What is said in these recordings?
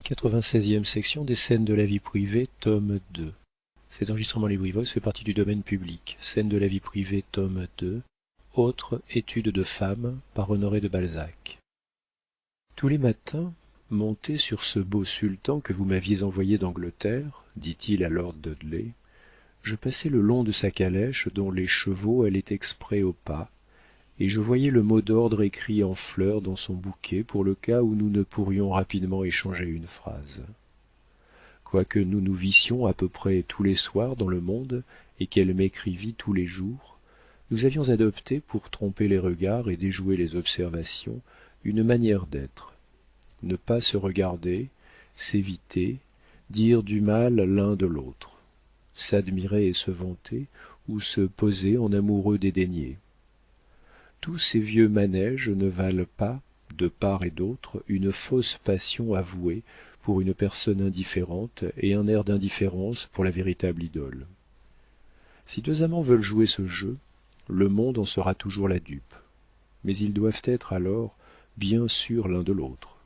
96e section des scènes de la vie privée, tome 2. Cet enregistrement Librivos fait partie du domaine public. Scènes de la vie privée, tome 2. Autre étude de femme, par Honoré de Balzac. Tous les matins, monté sur ce beau sultan que vous m'aviez envoyé d'Angleterre, dit-il à lord Dudley, je passais le long de sa calèche dont les chevaux allaient exprès au pas, et je voyais le mot d'ordre écrit en fleurs dans son bouquet pour le cas où nous ne pourrions rapidement échanger une phrase. Quoique nous nous vissions à peu près tous les soirs dans le monde et qu'elle m'écrivît tous les jours, nous avions adopté, pour tromper les regards et déjouer les observations, une manière d'être. Ne pas se regarder, s'éviter, dire du mal l'un de l'autre, s'admirer et se vanter, ou se poser en amoureux dédaigné. Tous ces vieux manèges ne valent pas, de part et d'autre, une fausse passion avouée pour une personne indifférente et un air d'indifférence pour la véritable idole. Si deux amants veulent jouer ce jeu, le monde en sera toujours la dupe, mais ils doivent être alors bien sûrs l'un de l'autre.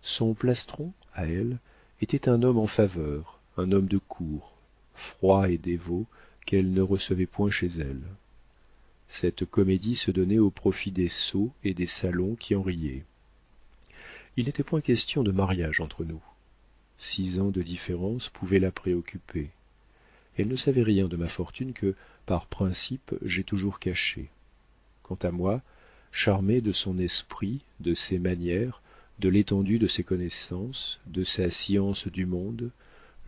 Son plastron, à elle, était un homme en faveur, un homme de cour, froid et dévot, qu'elle ne recevait point chez elle. Cette comédie se donnait au profit des sots et des salons qui en riaient. Il n'était point question de mariage entre nous. 6 ans de différence pouvaient la préoccuper. Elle ne savait rien de ma fortune que, par principe, j'ai toujours cachée. Quant à moi, charmé de son esprit, de ses manières, de l'étendue de ses connaissances, de sa science du monde,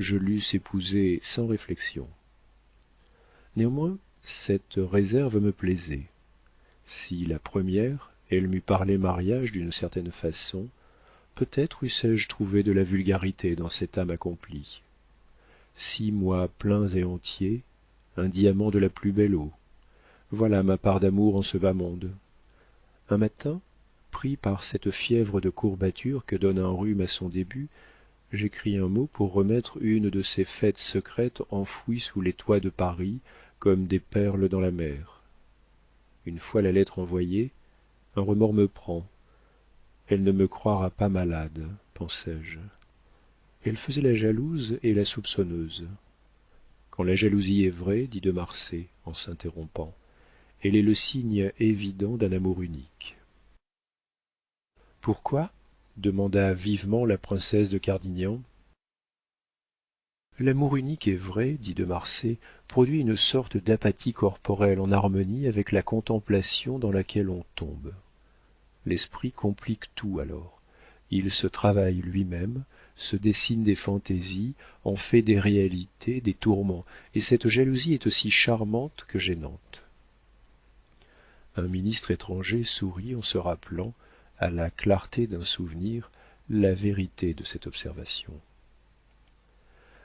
je l'eusse épousée sans réflexion. Néanmoins, cette réserve me plaisait. Si la première, elle m'eût parlé mariage d'une certaine façon, peut-être eussé-je trouvé de la vulgarité dans cette âme accomplie. 6 mois pleins et entiers, un diamant de la plus belle eau. Voilà ma part d'amour en ce bas monde. Un matin, pris par cette fièvre de courbature que donne un rhume à son début, j'écris un mot pour remettre une de ces fêtes secrètes enfouies sous les toits de Paris comme des perles dans la mer. Une fois la lettre envoyée, un remords me prend. Elle ne me croira pas malade, pensai-je. Elle faisait la jalouse et la soupçonneuse. Quand la jalousie est vraie, dit de Marsay, en s'interrompant, elle est le signe évident d'un amour unique. Pourquoi? Demanda vivement la princesse de Cardignan. L'amour unique est vrai, dit de Marsay, produit une sorte d'apathie corporelle en harmonie avec la contemplation dans laquelle on tombe. L'esprit complique tout alors. Il se travaille lui-même, se dessine des fantaisies, en fait des réalités, des tourments, et cette jalousie est aussi charmante que gênante. Un ministre étranger sourit en se rappelant, à la clarté d'un souvenir, la vérité de cette observation.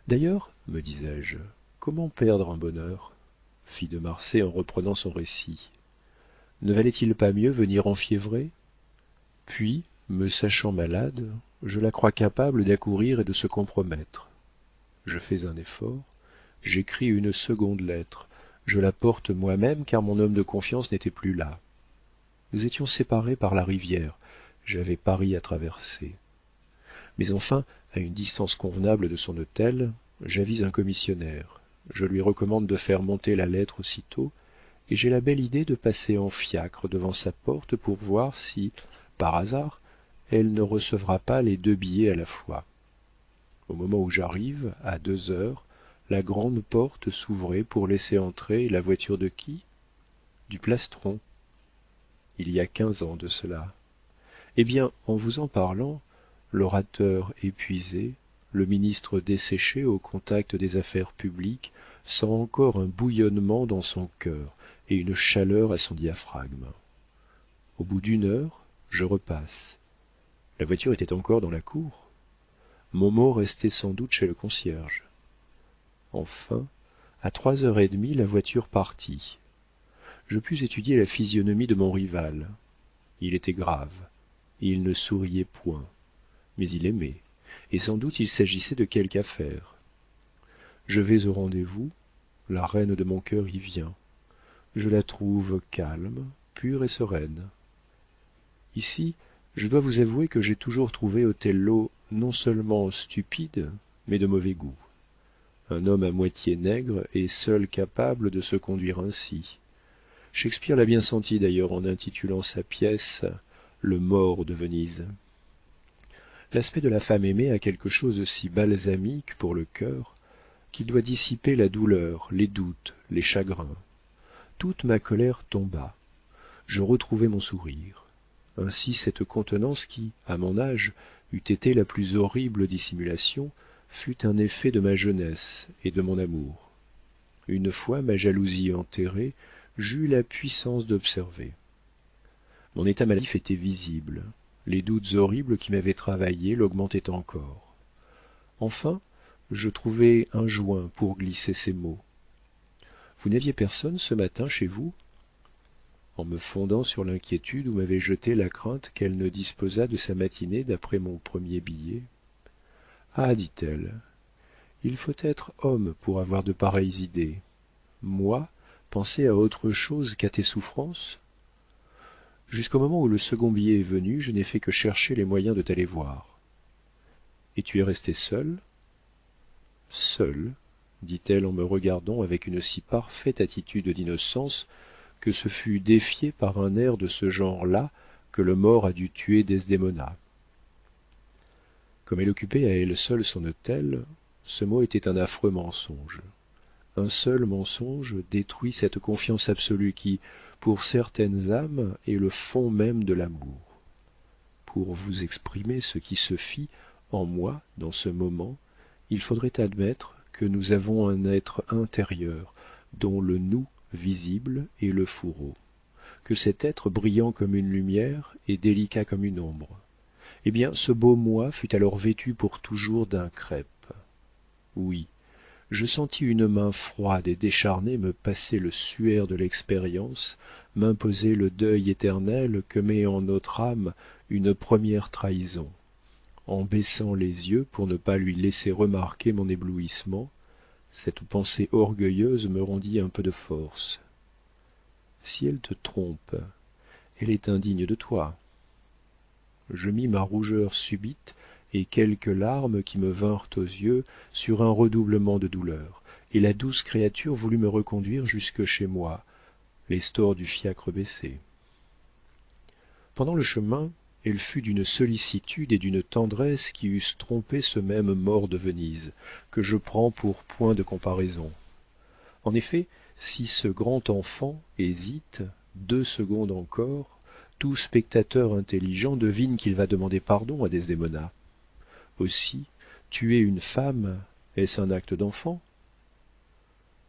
D'ailleurs, me disais-je, comment perdre un bonheur? Fit de Marsay en reprenant son récit. Ne valait-il pas mieux venir enfiévré? Puis, me sachant malade, je la crois capable d'accourir et de se compromettre. Je fais un effort, j'écris une seconde lettre, je la porte moi-même car mon homme de confiance n'était plus là. Nous étions séparés par la rivière, j'avais Paris à traverser. Mais enfin, à une distance convenable de son hôtel, j'avise un commissionnaire. Je lui recommande de faire monter la lettre aussitôt, et j'ai la belle idée de passer en fiacre devant sa porte pour voir si, par hasard, elle ne recevra pas les 2 billets à la fois. Au moment où j'arrive, à 2 heures, la grande porte s'ouvrait pour laisser entrer la voiture de qui? Du plastron. Il y a 15 ans de cela. Eh bien, en vous en parlant, l'orateur épuisé, le ministre desséché au contact des affaires publiques, sent encore un bouillonnement dans son cœur et une chaleur à son diaphragme. Au bout d'1 heure, je repasse. La voiture était encore dans la cour. Mon mot restait sans doute chez le concierge. Enfin, à 3h30, la voiture partit. Je pus étudier la physionomie de mon rival. Il était grave, il ne souriait point, mais il aimait, et sans doute il s'agissait de quelque affaire. Je vais au rendez-vous, la reine de mon cœur y vient. Je la trouve calme, pure et sereine. Ici, je dois vous avouer que j'ai toujours trouvé Othello non seulement stupide, mais de mauvais goût. Un homme à moitié nègre est seul capable de se conduire ainsi. Shakespeare l'a bien senti d'ailleurs en intitulant sa pièce Le mort de Venise. L'aspect de la femme aimée a quelque chose de si balsamique pour le cœur qu'il doit dissiper la douleur, les doutes, les chagrins. Toute ma colère tomba. Je retrouvai mon sourire. Ainsi cette contenance qui, à mon âge, eût été la plus horrible dissimulation, fut un effet de ma jeunesse et de mon amour. Une fois ma jalousie enterrée, j'eus la puissance d'observer. Mon état maladif était visible. Les doutes horribles qui m'avaient travaillé l'augmentaient encore. Enfin, je trouvai un joint pour glisser ces mots. Vous n'aviez personne ce matin chez vous? En me fondant sur l'inquiétude où m'avait jeté la crainte qu'elle ne disposât de sa matinée d'après mon premier billet. Ah, dit-elle, il faut être homme pour avoir de pareilles idées. Moi, penser à autre chose qu'à tes souffrances? Jusqu'au moment où le second billet est venu, je n'ai fait que chercher les moyens de t'aller voir. Et tu es resté seul? Seul, dit-elle en me regardant avec une si parfaite attitude d'innocence que ce fut défié par un air de ce genre-là que le mort a dû tuer Desdémona. Comme elle occupait à elle seule son hôtel, ce mot était un affreux mensonge. Un seul mensonge détruit cette confiance absolue qui, pour certaines âmes, est le fond même de l'amour. Pour vous exprimer ce qui se fit en moi dans ce moment, il faudrait admettre que nous avons un être intérieur dont le nous visible est le fourreau, que cet être brillant comme une lumière et délicat comme une ombre. Eh bien, ce beau moi fut alors vêtu pour toujours d'un crêpe. Oui, je sentis une main froide et décharnée me passer le suaire de l'expérience, m'imposer le deuil éternel que met en notre âme une première trahison. En baissant les yeux pour ne pas lui laisser remarquer mon éblouissement, cette pensée orgueilleuse me rendit un peu de force. Si elle te trompe, elle est indigne de toi. Je mis ma rougeur subite et quelques larmes qui me vinrent aux yeux sur un redoublement de douleur, et la douce créature voulut me reconduire jusque chez moi, les stores du fiacre baissés. Pendant le chemin, elle fut d'une sollicitude et d'une tendresse qui eussent trompé ce même mort de Venise, que je prends pour point de comparaison. En effet, si ce grand enfant hésite 2 secondes encore, tout spectateur intelligent devine qu'il va demander pardon à Desdémona. Aussi, tuer une femme, est-ce un acte d'enfant?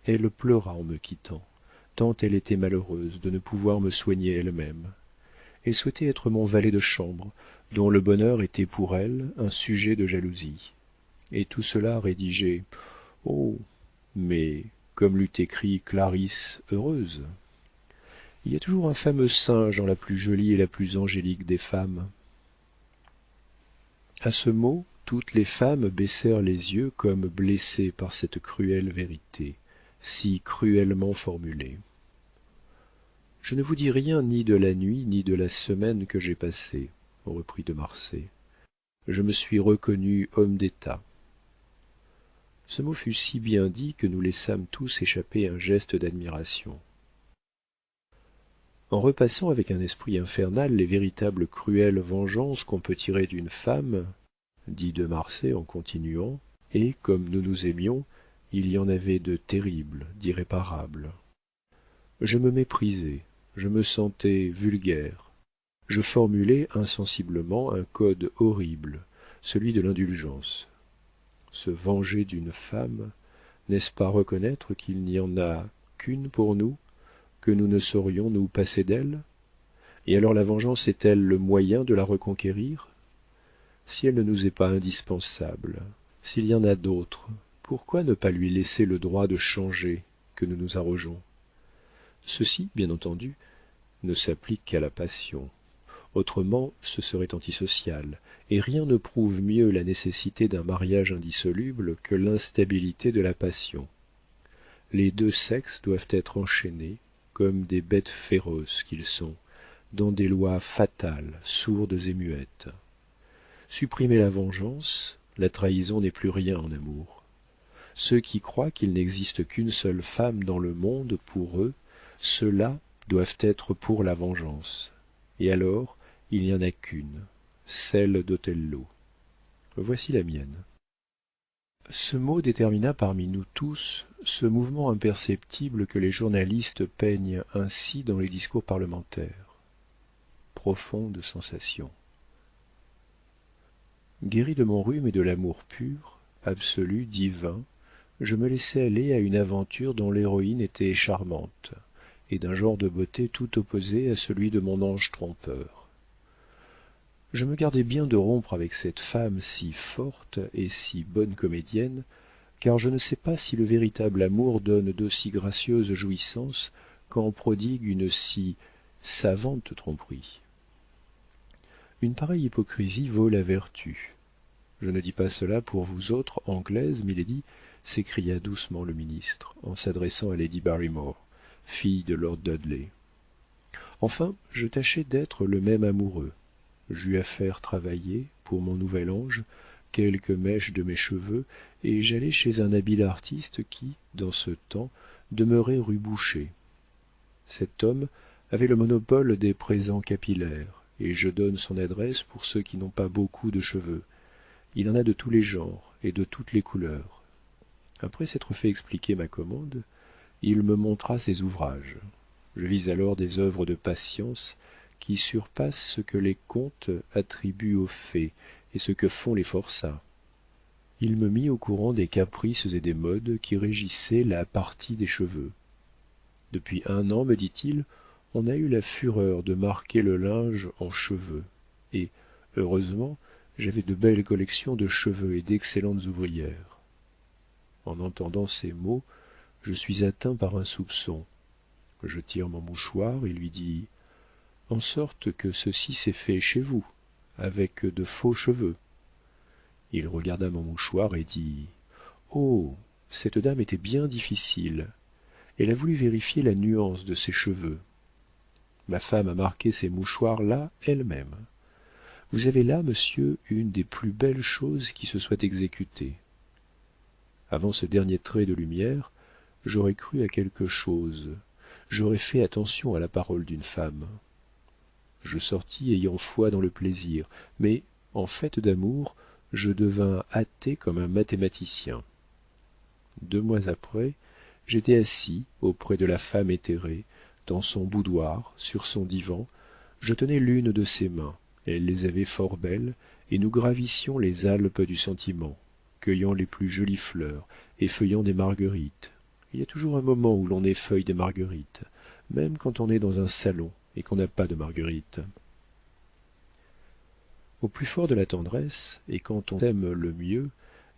Elle pleura en me quittant, tant elle était malheureuse de ne pouvoir me soigner elle-même. Elle souhaitait être mon valet de chambre, dont le bonheur était pour elle un sujet de jalousie. Et tout cela rédigé, oh, mais comme l'eût écrit Clarisse heureuse. Il y a toujours un fameux singe dans la plus jolie et la plus angélique des femmes. À ce mot, toutes les femmes baissèrent les yeux comme blessées par cette cruelle vérité, si cruellement formulée. Je ne vous dis rien ni de la nuit ni de la semaine que j'ai passée, reprit de Marsay. Je me suis reconnu homme d'État. Ce mot fut si bien dit que nous laissâmes tous échapper un geste d'admiration. En repassant avec un esprit infernal les véritables cruelles vengeances qu'on peut tirer d'une femme, dit de Marsay en continuant, et comme nous nous aimions, il y en avait de terribles, d'irréparables. Je me méprisais, je me sentais vulgaire. Je formulais insensiblement un code horrible, celui de l'indulgence. Se venger d'une femme, n'est-ce pas reconnaître qu'il n'y en a qu'une pour nous, que nous ne saurions nous passer d'elle? Et alors la vengeance est-elle le moyen de la reconquérir? Si elle ne nous est pas indispensable, s'il y en a d'autres, pourquoi ne pas lui laisser le droit de changer que nous nous arrogeons? Ceci, bien entendu, ne s'applique qu'à la passion. Autrement, ce serait antisocial, et rien ne prouve mieux la nécessité d'un mariage indissoluble que l'instabilité de la passion. Les 2 sexes doivent être enchaînés, comme des bêtes féroces qu'ils sont, dans des lois fatales, sourdes et muettes. Supprimez la vengeance, la trahison n'est plus rien en amour. Ceux qui croient qu'il n'existe qu'une seule femme dans le monde pour eux, ceux-là doivent être pour la vengeance. Et alors, il n'y en a qu'une, celle d'Othello. Voici la mienne. Ce mot détermina parmi nous tous ce mouvement imperceptible que les journalistes peignent ainsi dans les discours parlementaires. Profonde sensation. Guéri de mon rhume et de l'amour pur, absolu, divin, je me laissai aller à une aventure dont l'héroïne était charmante, et d'un genre de beauté tout opposé à celui de mon ange trompeur. Je me gardai bien de rompre avec cette femme si forte et si bonne comédienne, car je ne sais pas si le véritable amour donne d'aussi gracieuses jouissances qu'en prodigue une si savante tromperie. Une pareille hypocrisie vaut la vertu. Je ne dis pas cela pour vous autres anglaises, milady, s'écria doucement le ministre, en s'adressant à lady Barrymore, fille de lord Dudley. Enfin, je tâchai d'être le même amoureux. J'eus à faire travailler, pour mon nouvel ange, quelques mèches de mes cheveux, et j'allai chez un habile artiste qui, dans ce temps, demeurait rue Boucher. Cet homme avait le monopole des présents capillaires, et je donne son adresse pour ceux qui n'ont pas beaucoup de cheveux. Il en a de tous les genres et de toutes les couleurs. Après s'être fait expliquer ma commande, il me montra ses ouvrages. Je vis alors des œuvres de patience qui surpassent ce que les contes attribuent aux fées et ce que font les forçats. Il me mit au courant des caprices et des modes qui régissaient la partie des cheveux. Depuis 1 an, me dit-il, on a eu la fureur de marquer le linge en cheveux, et, heureusement, j'avais de belles collections de cheveux et d'excellentes ouvrières. En entendant ces mots, je suis atteint par un soupçon. Je tire mon mouchoir et lui dis « En sorte que ceci s'est fait chez vous, avec de faux cheveux. » Il regarda mon mouchoir et dit « Oh, cette dame était bien difficile. Elle a voulu vérifier la nuance de ses cheveux. Ma femme a marqué ces mouchoirs-là elle-même. Vous avez là, monsieur, une des plus belles choses qui se soient exécutées. » Avant ce dernier trait de lumière, j'aurais cru à quelque chose, j'aurais fait attention à la parole d'une femme. Je sortis ayant foi dans le plaisir, mais, en fait d'amour, je devins athée comme un mathématicien. 2 mois après, j'étais assis auprès de la femme éthérée, dans son boudoir, sur son divan, je tenais l'une de ses mains, elle les avait fort belles, et nous gravissions les Alpes du sentiment, cueillant les plus jolies fleurs, effeuillant des marguerites. Il y a toujours un moment où l'on effeuille des marguerites, même quand on est dans un salon et qu'on n'a pas de marguerites. Au plus fort de la tendresse, et quand on aime le mieux,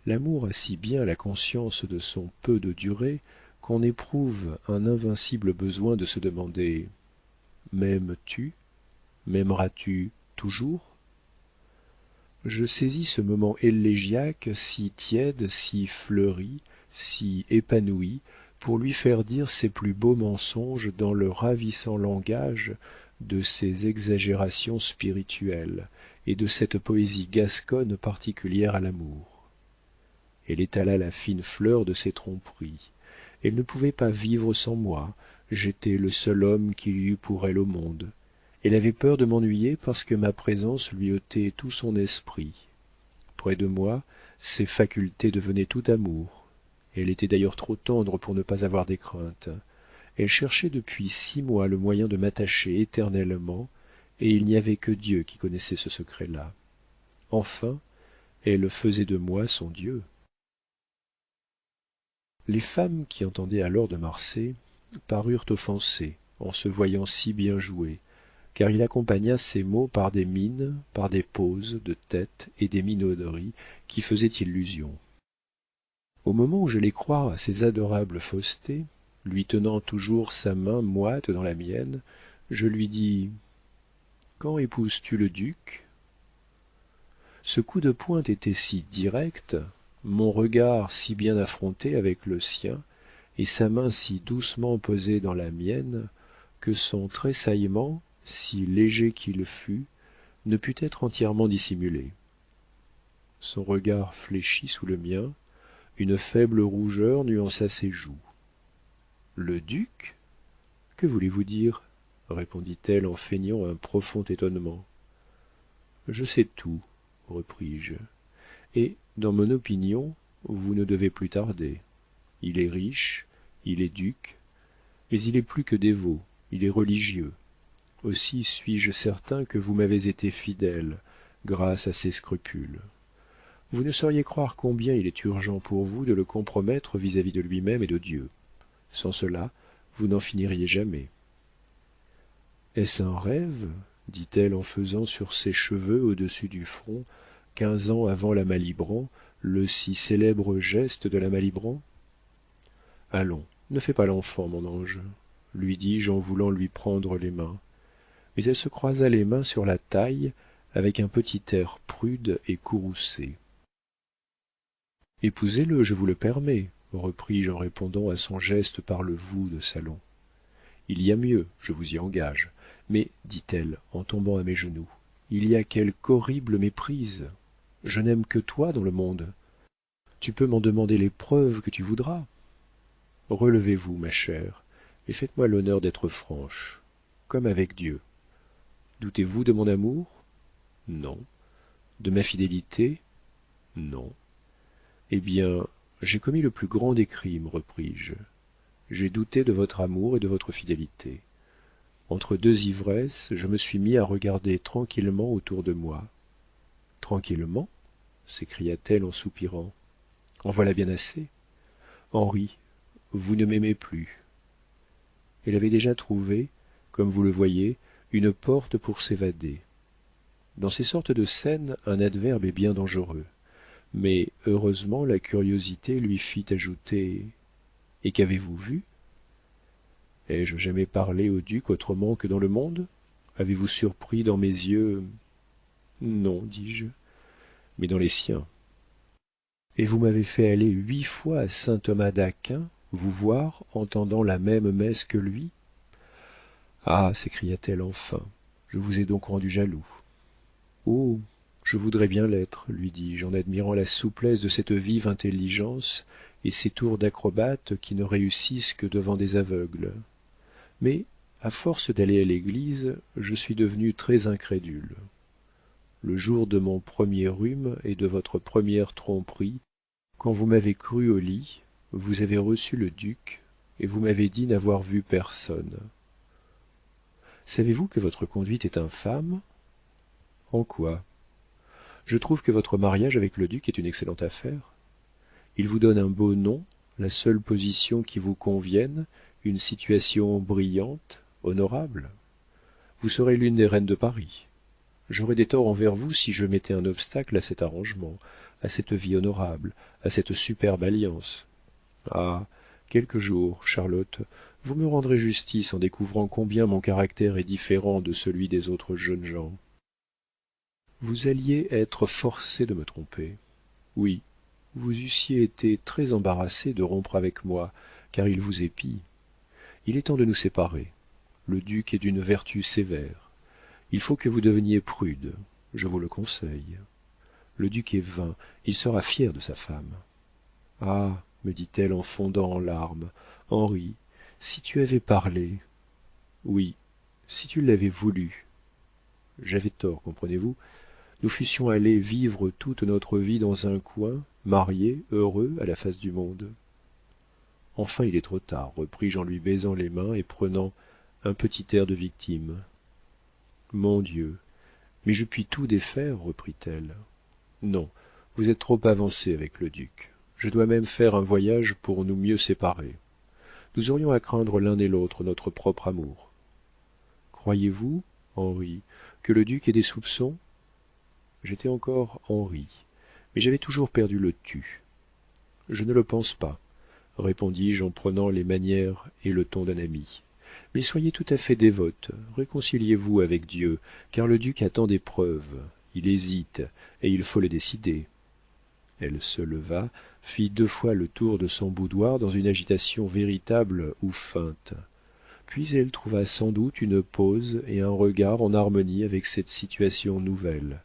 l'amour a si bien la conscience de son peu de durée qu'on éprouve un invincible besoin de se demander « M'aimes-tu? M'aimeras-tu toujours ?» Je saisis ce moment élégiaque, si tiède, si fleuri, si épanoui, pour lui faire dire ses plus beaux mensonges dans le ravissant langage de ses exagérations spirituelles et de cette poésie gasconne particulière à l'amour. Elle étala la fine fleur de ses tromperies. Elle ne pouvait pas vivre sans moi, j'étais le seul homme qu'il y eût pour elle au monde. Elle avait peur de m'ennuyer parce que ma présence lui ôtait tout son esprit. Près de moi, ses facultés devenaient tout amour. Elle était d'ailleurs trop tendre pour ne pas avoir des craintes. Elle cherchait depuis 6 mois le moyen de m'attacher éternellement, et il n'y avait que Dieu qui connaissait ce secret-là. Enfin, elle faisait de moi son Dieu. Les femmes qui entendaient alors de Marsay parurent offensées en se voyant si bien jouer, car il accompagna ces mots par des mines, par des poses de tête et des minauderies qui faisaient illusion. Au moment où j'allais croire à ces adorables faussetés, lui tenant toujours sa main moite dans la mienne, je lui dis « Quand épouses-tu le duc ?» Ce coup de pointe était si direct, mon regard si bien affronté avec le sien, et sa main si doucement posée dans la mienne, que son tressaillement, si léger qu'il fût, ne put être entièrement dissimulé. Son regard fléchit sous le mien, une faible rougeur nuança ses joues. Le duc? Que voulez-vous dire? Répondit-elle en feignant un profond étonnement. Je sais tout, repris-je, et, dans mon opinion, vous ne devez plus tarder. Il est riche, il est duc, mais il est plus que dévot, il est religieux. Aussi suis-je certain que vous m'avez été fidèle, grâce à ses scrupules. Vous ne sauriez croire combien il est urgent pour vous de le compromettre vis-à-vis de lui-même et de Dieu. Sans cela, vous n'en finiriez jamais. Est-ce un rêve? dit-elle en faisant sur ses cheveux au-dessus du front, 15 ans avant la Malibran, le si célèbre geste de la Malibran. Allons, ne fais pas l'enfant, mon ange, lui dis-je en voulant lui prendre les mains. Mais elle se croisa les mains sur la taille avec un petit air prude et courroucé. Épousez-le, je vous le permets, repris-je en répondant à son geste par le vous de salon. Il y a mieux, je vous y engage. Mais, dit-elle, en tombant à mes genoux, il y a quelque horrible méprise. Je n'aime que toi dans le monde. Tu peux m'en demander les preuves que tu voudras. Relevez-vous, ma chère, et faites-moi l'honneur d'être franche, comme avec Dieu. Doutez-vous de mon amour? Non. De ma fidélité? Non. Eh bien, j'ai commis le plus grand des crimes, repris-je. J'ai douté de votre amour et de votre fidélité. Entre deux ivresses, je me suis mis à regarder tranquillement autour de moi. Tranquillement? S'écria-t-elle en soupirant. En voilà bien assez. Henri, vous ne m'aimez plus. Elle avait déjà trouvé, comme vous le voyez, une porte pour s'évader. Dans ces sortes de scènes, un adverbe est bien dangereux. Mais heureusement la curiosité lui fit ajouter. Et qu'avez-vous vu? Ai-je jamais parlé au duc autrement que dans le monde? Avez-vous surpris dans mes yeux? Non, dis-je, mais dans les siens. Et vous m'avez fait aller 8 fois à saint Thomas d'Aquin, vous voir, entendant la même messe que lui? Ah, s'écria-t-elle enfin, je vous ai donc rendu jaloux. Oh, je voudrais bien l'être, lui dis-je en admirant la souplesse de cette vive intelligence et ces tours d'acrobate qui ne réussissent que devant des aveugles. Mais, à force d'aller à l'église, je suis devenu très incrédule. Le jour de mon premier rhume et de votre première tromperie, quand vous m'avez cru au lit, vous avez reçu le duc, et vous m'avez dit n'avoir vu personne. Savez-vous que votre conduite est infâme? En quoi? Je trouve que votre mariage avec le duc est une excellente affaire. Il vous donne un beau nom, la seule position qui vous convienne, une situation brillante, honorable. Vous serez l'une des reines de Paris. J'aurais des torts envers vous si je mettais un obstacle à cet arrangement, à cette vie honorable, à cette superbe alliance. Ah, quelque jour, Charlotte, vous me rendrez justice en découvrant combien mon caractère est différent de celui des autres jeunes gens. Vous alliez être forcée de me tromper. Oui, vous eussiez été très embarrassée de rompre avec moi, car il vous épie. Il est temps de nous séparer. Le duc est d'une vertu sévère. Il faut que vous deveniez prude, je vous le conseille. Le duc est vain, il sera fier de sa femme. Ah, me dit-elle en fondant en larmes, Henri, si tu avais parlé. Oui, si tu l'avais voulu. J'avais tort, comprenez-vous? Nous fussions allés vivre toute notre vie dans un coin, mariés, heureux à la face du monde. Enfin, il est trop tard, repris-je en lui baisant les mains et prenant un petit air de victime. Mon Dieu, mais je puis tout défaire, reprit-elle. Non, vous êtes trop avancé avec le duc. Je dois même faire un voyage pour nous mieux séparer. Nous aurions à craindre l'un et l'autre notre propre amour. Croyez-vous, Henri, que le duc ait des soupçons? J'étais encore Henri, mais j'avais toujours perdu le tu. Je ne le pense pas, répondis-je en prenant les manières et le ton d'un ami. Mais soyez tout à fait dévote, réconciliez-vous avec Dieu, car le duc attend des preuves, il hésite, et il faut le décider. Elle se leva, fit 2 fois le tour de son boudoir dans une agitation véritable ou feinte. Puis elle trouva sans doute une pose et un regard en harmonie avec cette situation nouvelle,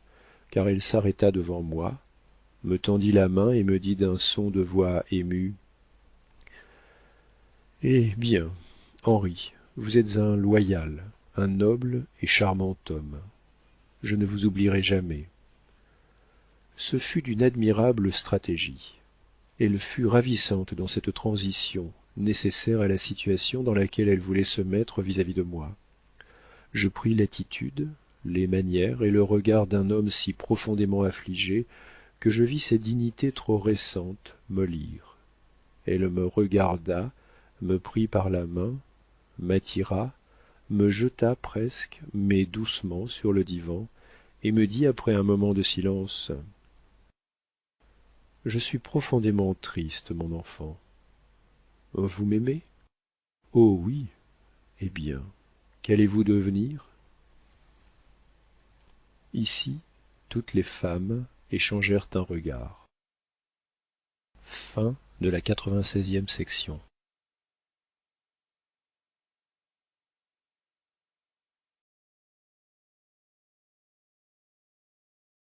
car elle s'arrêta devant moi, me tendit la main et me dit d'un son de voix ému: eh bien, Henri, vous êtes un loyal, un noble et charmant homme. Je ne vous oublierai jamais. Ce fut d'une admirable stratégie. Elle fut ravissante dans cette transition, nécessaire à la situation dans laquelle elle voulait se mettre vis-à-vis de moi. Je pris l'attitude, les manières et le regard d'un homme si profondément affligé que je vis sa dignité trop récente mollir. Elle me regarda, me prit par la main, m'attira, me jeta presque, mais doucement, sur le divan, et me dit après un moment de silence: je suis profondément triste, mon enfant. Vous m'aimez? Oh oui. Eh bien, qu'allez-vous devenir? Ici, toutes les femmes échangèrent un regard. Fin de la 96e section.